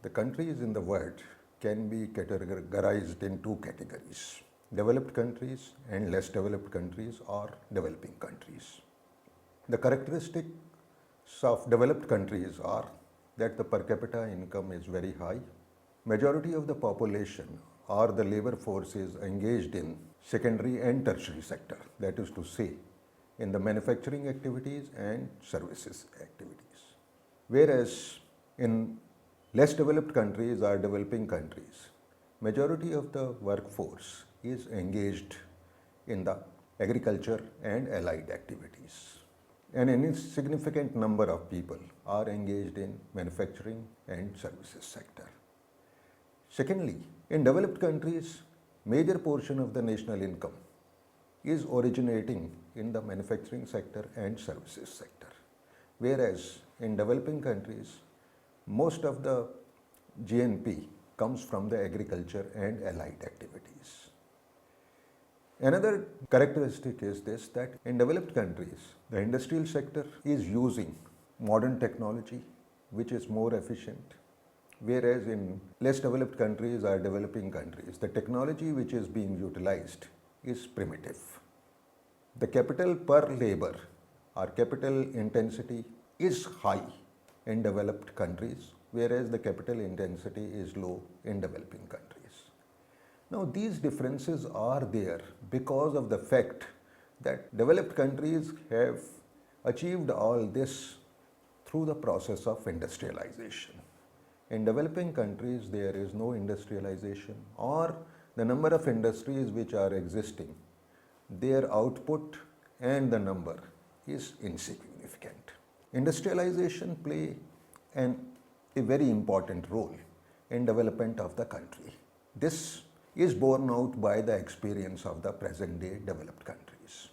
The countries in the world can be categorized in two categories: developed countries and less developed countries or developing countries. The characteristics of developed countries are that the per capita income is very high. Majority of the population or the labor force is engaged in secondary and tertiary sector, that is to say, in the manufacturing activities and services activities. Whereas in less developed countries or developing countries, majority of the workforce is engaged in the agriculture and allied activities. An insignificant number of people are engaged in manufacturing and services sector. Secondly, in developed countries, major portion of the national income is originating in the manufacturing sector and services sector. Whereas in developing countries, most of the GNP comes from the agriculture and allied activities. Another characteristic is this, that in developed countries, the industrial sector is using modern technology which is more efficient, whereas in less developed countries or developing countries, the technology which is being utilized is primitive. The capital per labor or capital intensity is high in developed countries, whereas the capital intensity is low in developing countries. Now, these differences are there because of the fact that developed countries have achieved all this through the process of industrialization. In developing countries, there is no industrialization, or the number of industries which are existing, their output and the number is insignificant. Industrialization play a very important role in development of the country. This is borne out by the experience of the present day developed countries.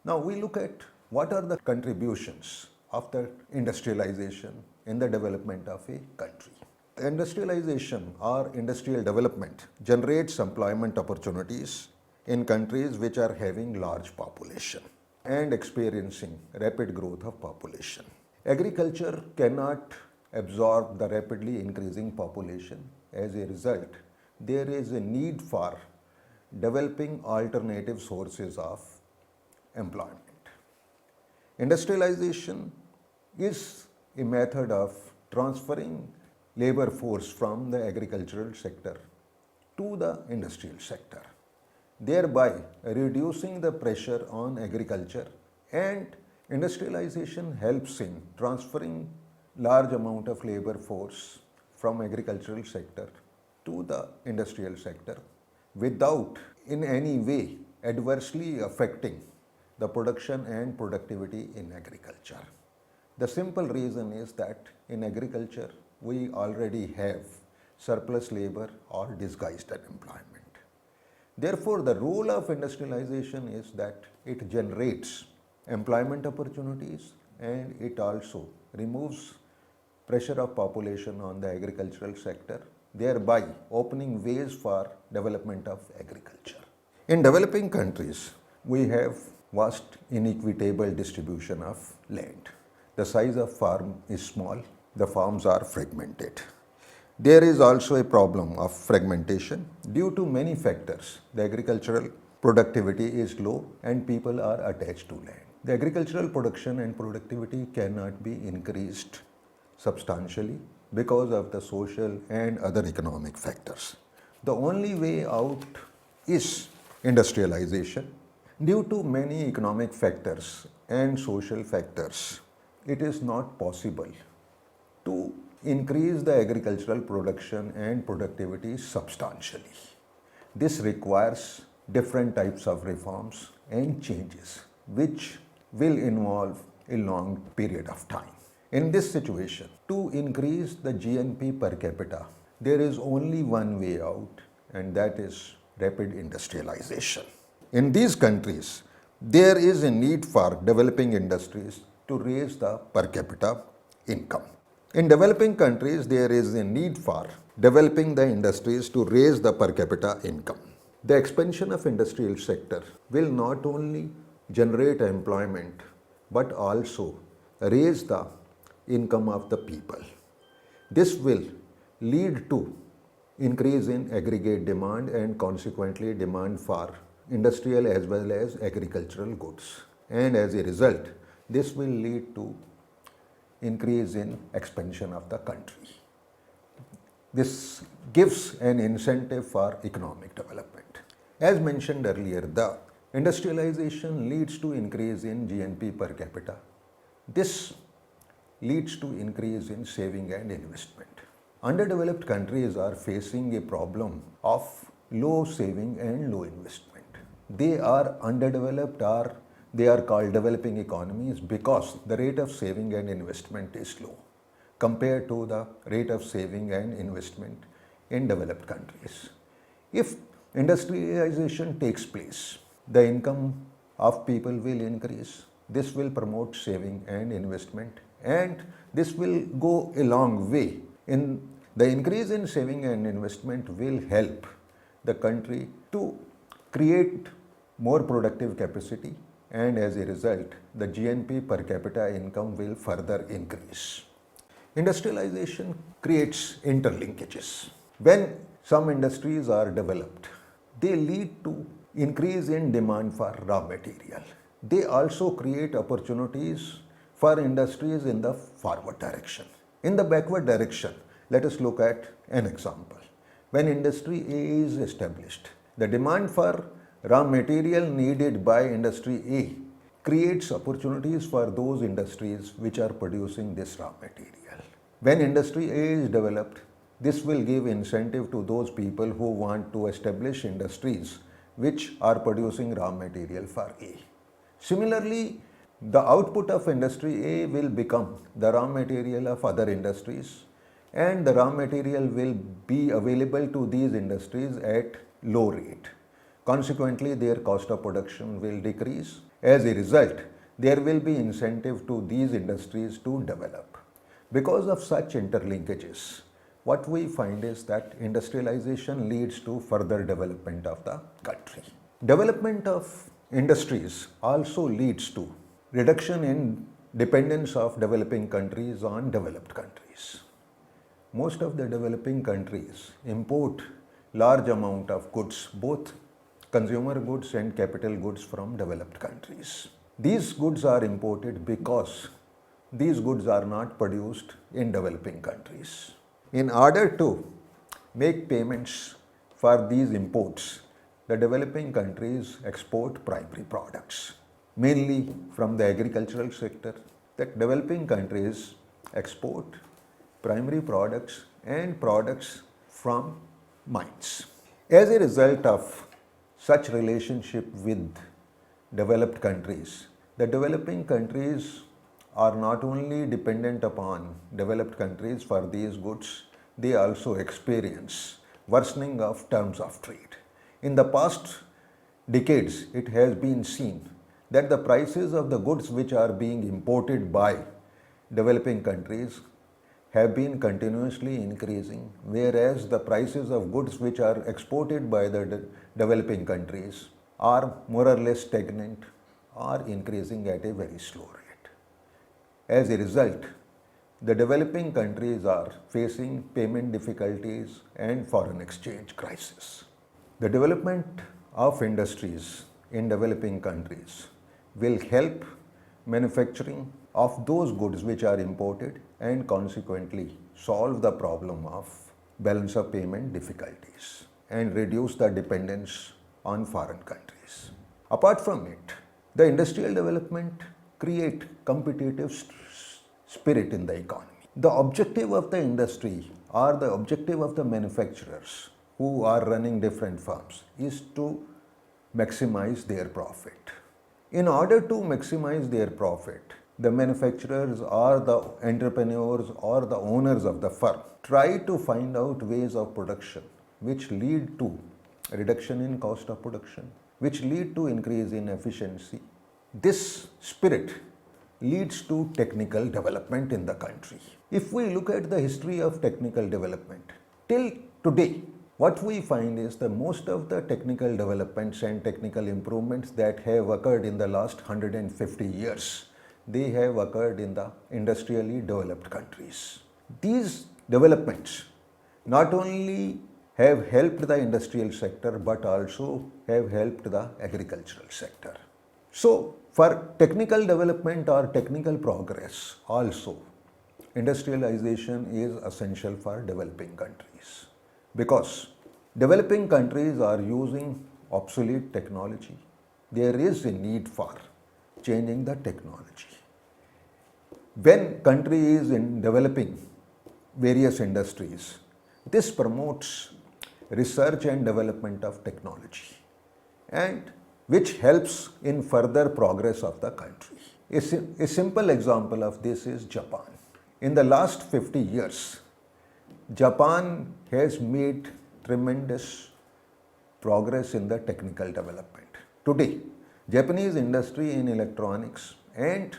Now we look at what are the contributions of the industrialization in the development of a country. Industrialization or industrial development generates employment opportunities in countries which are having large population and experiencing rapid growth of population. Agriculture cannot absorb the rapidly increasing population. As a result, there is a need for developing alternative sources of employment. Industrialization is a method of transferring labor force from the agricultural sector to the industrial sector, thereby reducing the pressure on agriculture, and industrialization helps in transferring large amount of labor force from agricultural sector to the industrial sector without in any way adversely affecting the production and productivity in agriculture. The simple reason is that in agriculture we already have surplus labor or disguised unemployment. Therefore, the role of industrialization is that it generates employment opportunities and it also removes pressure of population on the agricultural sector, thereby opening ways for development of agriculture. In developing countries, we have vast inequitable distribution of land. The size of farm is small, the farms are fragmented. There is also a problem of fragmentation due to many factors. The agricultural productivity is low and people are attached to land. The agricultural production and productivity cannot be increased substantially because of the social and other economic factors. The only way out is industrialization. Due to many economic factors and social factors, it is not possible to increase the agricultural production and productivity substantially. This requires different types of reforms and changes which will involve a long period of time. In this situation, to increase the GNP per capita, there is only one way out, and that is rapid industrialization. In these countries, there is a need for developing industries to raise the per capita income. In developing countries, there is a need for developing the industries to raise the per capita income. The expansion of industrial sector will not only generate employment but also raise the income of the people. This will lead to increase in aggregate demand and consequently demand for industrial as well as agricultural goods. And as a result, this will lead to increase in expansion of the country. This gives an incentive for economic development. As mentioned earlier, the industrialization leads to increase in GNP per capita. This leads to increase in saving and investment. Underdeveloped countries are facing a problem of low saving and low investment. They are underdeveloped or they are called developing economies because the rate of saving and investment is low compared to the rate of saving and investment in developed countries. If industrialization takes place, the income of people will increase. This will promote saving and investment, and this will go a long way in the increase in saving and investment will help the country to create more productive capacity, and as a result the GNP per capita income will further increase. Industrialization creates interlinkages. When some industries are developed, they lead to increase in demand for raw material. They also create opportunities for industries in the forward direction. In the backward direction, let us look at an example. When industry A is established, the demand for raw material needed by industry A creates opportunities for those industries which are producing this raw material. When industry A is developed, this will give incentive to those people who want to establish industries which are producing raw material for A. Similarly, the output of industry A will become the raw material of other industries, and the raw material will be available to these industries at low rate. Consequently, their cost of production will decrease. As a result, there will be incentive to these industries to develop. Because of such interlinkages, what we find is that industrialization leads to further development of the country. Development of industries also leads to reduction in dependence of developing countries on developed countries. Most of the developing countries import large amount of goods, both consumer goods and capital goods from developed countries. These goods are imported because these goods are not produced in developing countries. In order to make payments for these imports, the developing countries export primary products, mainly from the agricultural sector. The developing countries export primary products and products from mines. As a result of such relationship with developed countries, the developing countries are not only dependent upon developed countries for these goods, they also experience worsening of terms of trade. In the past decades, it has been seen that the prices of the goods which are being imported by developing countries have been continuously increasing, whereas the prices of goods which are exported by the developing countries are more or less stagnant or increasing at a very slow rate. As a result, the developing countries are facing payment difficulties and foreign exchange crisis. The development of industries in developing countries will help manufacturing of those goods which are imported and consequently solve the problem of balance of payment difficulties and reduce the dependence on foreign countries. Apart from it, the industrial development create competitive spirit in the economy. The objective of the industry or the objective of the manufacturers who are running different firms is to maximize their profit. In order to maximize their profit, the manufacturers or the entrepreneurs or the owners of the firm try to find out ways of production which lead to reduction in cost of production, which lead to increase in efficiency. This spirit leads to technical development in the country. If we look at the history of technical development, till today, what we find is that most of the technical developments and technical improvements that have occurred in the last 150 years, they have occurred in the industrially developed countries. These developments not only have helped the industrial sector but also have helped the agricultural sector. So, for technical development or technical progress also, industrialization is essential for developing countries because developing countries are using obsolete technology. There is a need for changing the technology. When country is in developing various industries, this promotes research and development of technology and which helps in further progress of the country. A simple example of this is Japan. In the last 50 years, Japan has made tremendous progress in the technical development. Today, Japanese industry in electronics and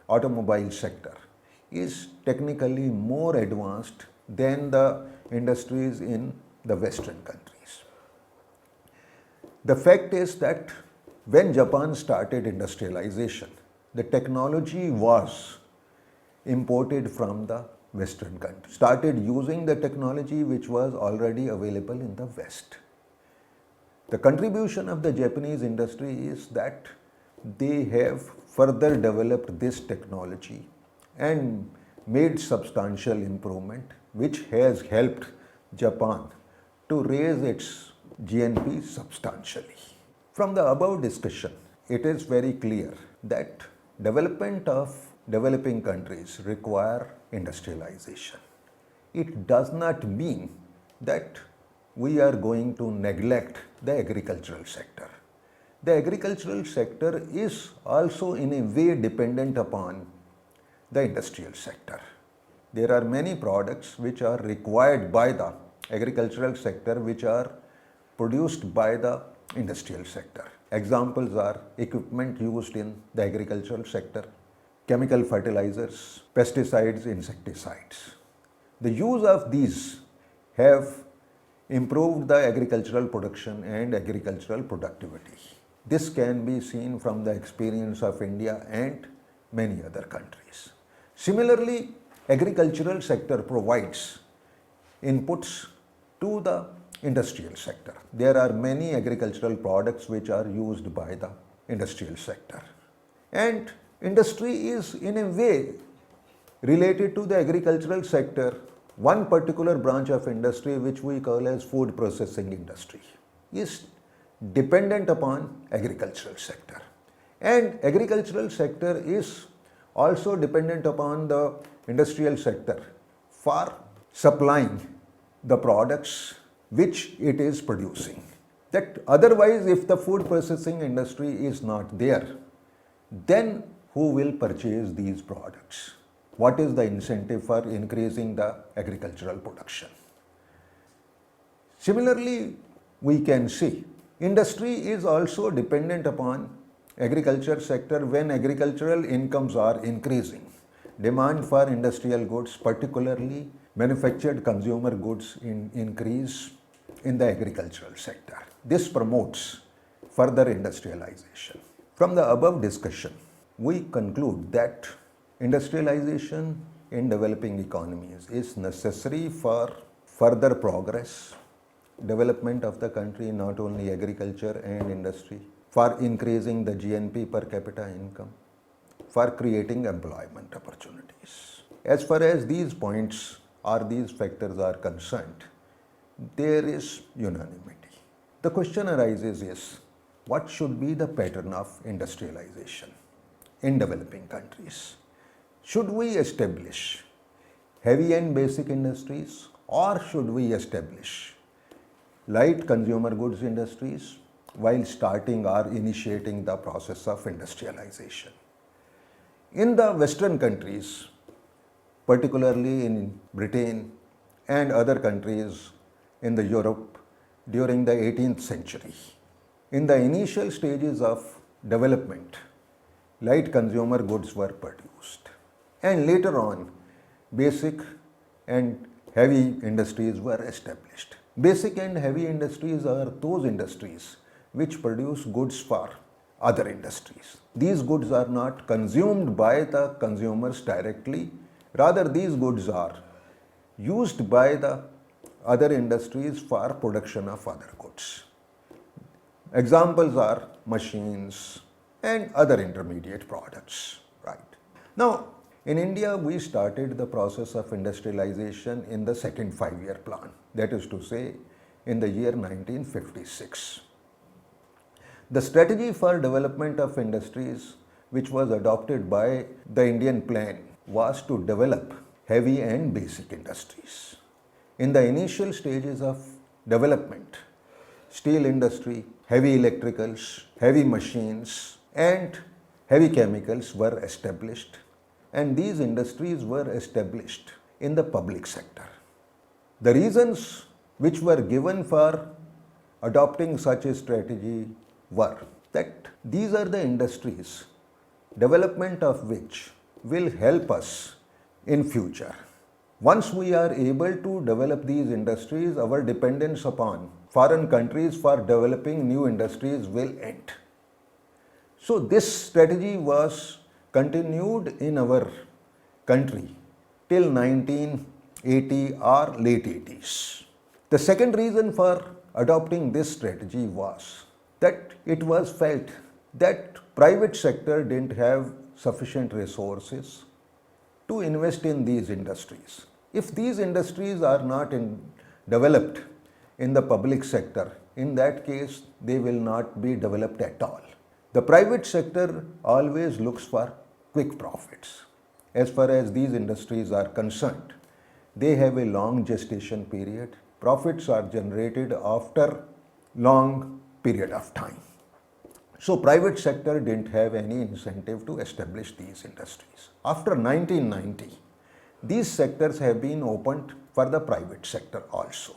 automobile sector is technically more advanced than the industries in the Western countries. The fact is that when Japan started industrialization, the technology was imported from the Western countries, started using the technology which was already available in the West. The contribution of the Japanese industry is that they have further developed this technology and made substantial improvement which has helped Japan to raise its GNP substantially. From the above discussion, it is very clear that development of developing countries require industrialization. It does not mean that we are going to neglect the agricultural sector. The agricultural sector is also in a way dependent upon the industrial sector. There are many products which are required by the agricultural sector which are produced by the industrial sector. Examples are equipment used in the agricultural sector, chemical fertilizers, pesticides, insecticides. The use of these have improved the agricultural production and agricultural productivity. This can be seen from the experience of India and many other countries. Similarly, agricultural sector provides inputs to the industrial sector. There are many agricultural products which are used by the industrial sector. And industry is in a way related to the agricultural sector. One particular branch of industry which we call as food processing industry is dependent upon agricultural sector. And agricultural sector is also dependent upon the industrial sector for supplying the products which it is producing. That otherwise if the food processing industry is not there, then who will purchase these products? What is the incentive for increasing the agricultural production? Similarly, we can see industry is also dependent upon agriculture sector when agricultural incomes are increasing. Demand for industrial goods, particularly manufactured consumer goods, increase in the agricultural sector. This promotes further industrialization. From the above discussion, we conclude that industrialization in developing economies is necessary for further progress, development of the country, not only agriculture and industry, for increasing the GNP per capita income, for creating employment opportunities. As far as these points or these factors are concerned, there is unanimity. The question arises is, what should be the pattern of industrialization in developing countries? Should we establish heavy and basic industries or should we establish light consumer goods industries while starting or initiating the process of industrialization? In the Western countries, particularly in Britain and other countries in the Europe during the 18th century, in the initial stages of development, light consumer goods were produced. And later on, basic and heavy industries were established. Basic and heavy industries are those industries which produce goods for other industries. These goods are not consumed by the consumers directly, rather these goods are used by the other industries for production of other goods. Examples are machines and other intermediate products, right? Now, in India, we started the process of industrialization in the second five-year plan, that is to say, in the year 1956. The strategy for development of industries, which was adopted by the Indian plan, was to develop heavy and basic industries. In the initial stages of development, steel industry, heavy electricals, heavy machines, and heavy chemicals were established, and these industries were established in the public sector. The reasons which were given for adopting such a strategy were that these are the industries, development of which will help us in future. Once we are able to develop these industries, our dependence upon foreign countries for developing new industries will end. So this strategy was continued in our country till 1980 or late 80s. The second reason for adopting this strategy was that it was felt that private sector didn't have sufficient resources to invest in these industries. If these industries are not developed in the public sector, in that case they will not be developed at all. The private sector always looks for quick profits. As far as these industries are concerned, they have a long gestation period. Profits are generated after long period of time. So private sector didn't have any incentive to establish these industries. After 1990, these sectors have been opened for the private sector also.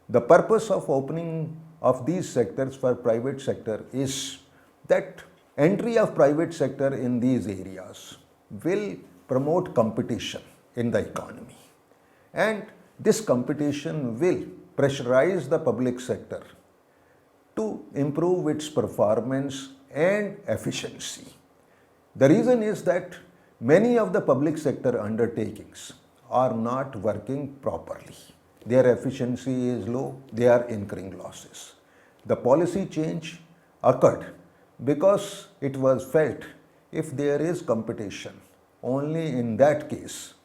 The purpose of opening of these sectors for private sector is that entry of private sector in these areas will promote competition in the economy, and this competition will pressurize the public sector to improve its performance and efficiency. The reason is that many of the public sector undertakings are not working properly. Their efficiency is low, they are incurring losses. The policy change occurred because it was felt if there is competition, only in that case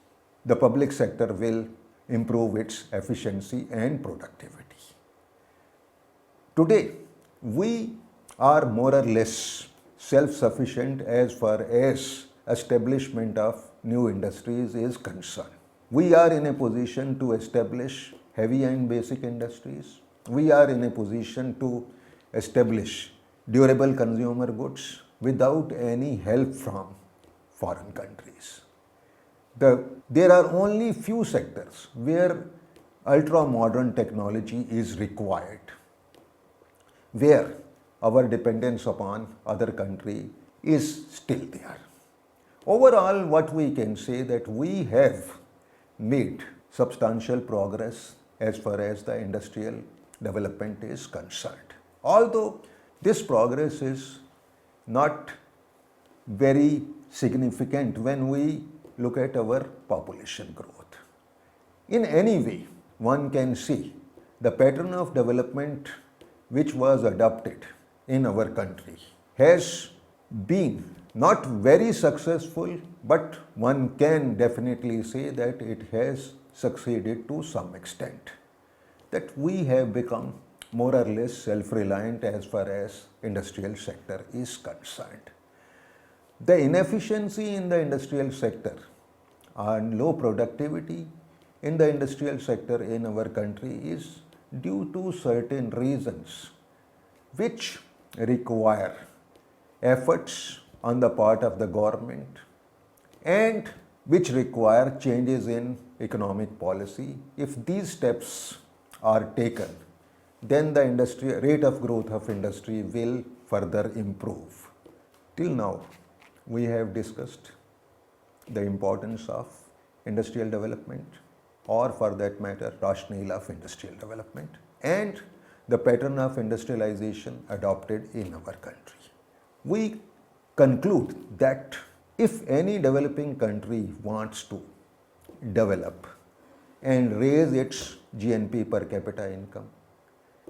the public sector will improve its efficiency and productivity. Today, we are more or less self-sufficient as far as establishment of new industries is concerned. We are in a position to establish heavy and basic industries. We are in a position to establish durable consumer goods without any help from foreign countries. There are only few sectors where ultra-modern technology is required, where our dependence upon other country is still there. Overall, what we can say that we have made substantial progress as far as the industrial development is concerned. Although this progress is not very significant when we look at our population growth. In any way, one can see the pattern of development which was adopted in our country has been not very successful, but one can definitely say that it has succeeded to some extent. That we have become more or less self-reliant as far as industrial sector is concerned. The inefficiency in the industrial sector and low productivity in the industrial sector in our country is due to certain reasons which require efforts on the part of the government and which require changes in economic policy. If these steps are taken, then the rate of growth of industry will further improve. Till now, we have discussed the importance of industrial development, or for that matter, rationale of industrial development, and the pattern of industrialization adopted in our country. We conclude that if any developing country wants to develop, and raise its GNP per capita income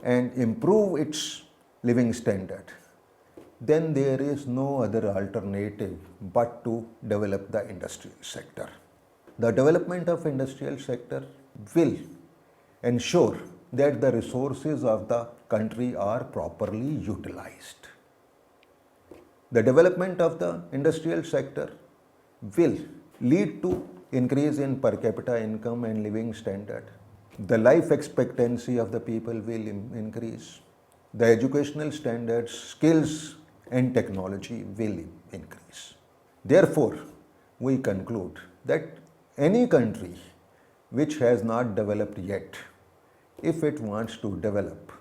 and improve its living standard, then there is no other alternative but to develop the industrial sector. The development of industrial sector will ensure that the resources of the country are properly utilized. The development of the industrial sector will lead to increase in per capita income and living standard. The life expectancy of the people will increase. The educational standards, skills and technology will increase. Therefore, we conclude that any country which has not developed yet, if it wants to develop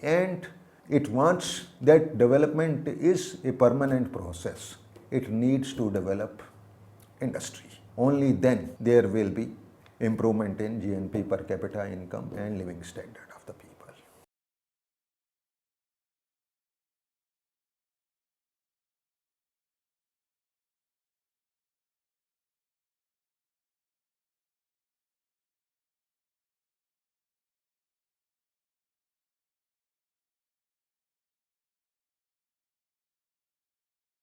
and it wants that development is a permanent process, it needs to develop industry. Only then there will be improvement in GNP per capita income and living standard.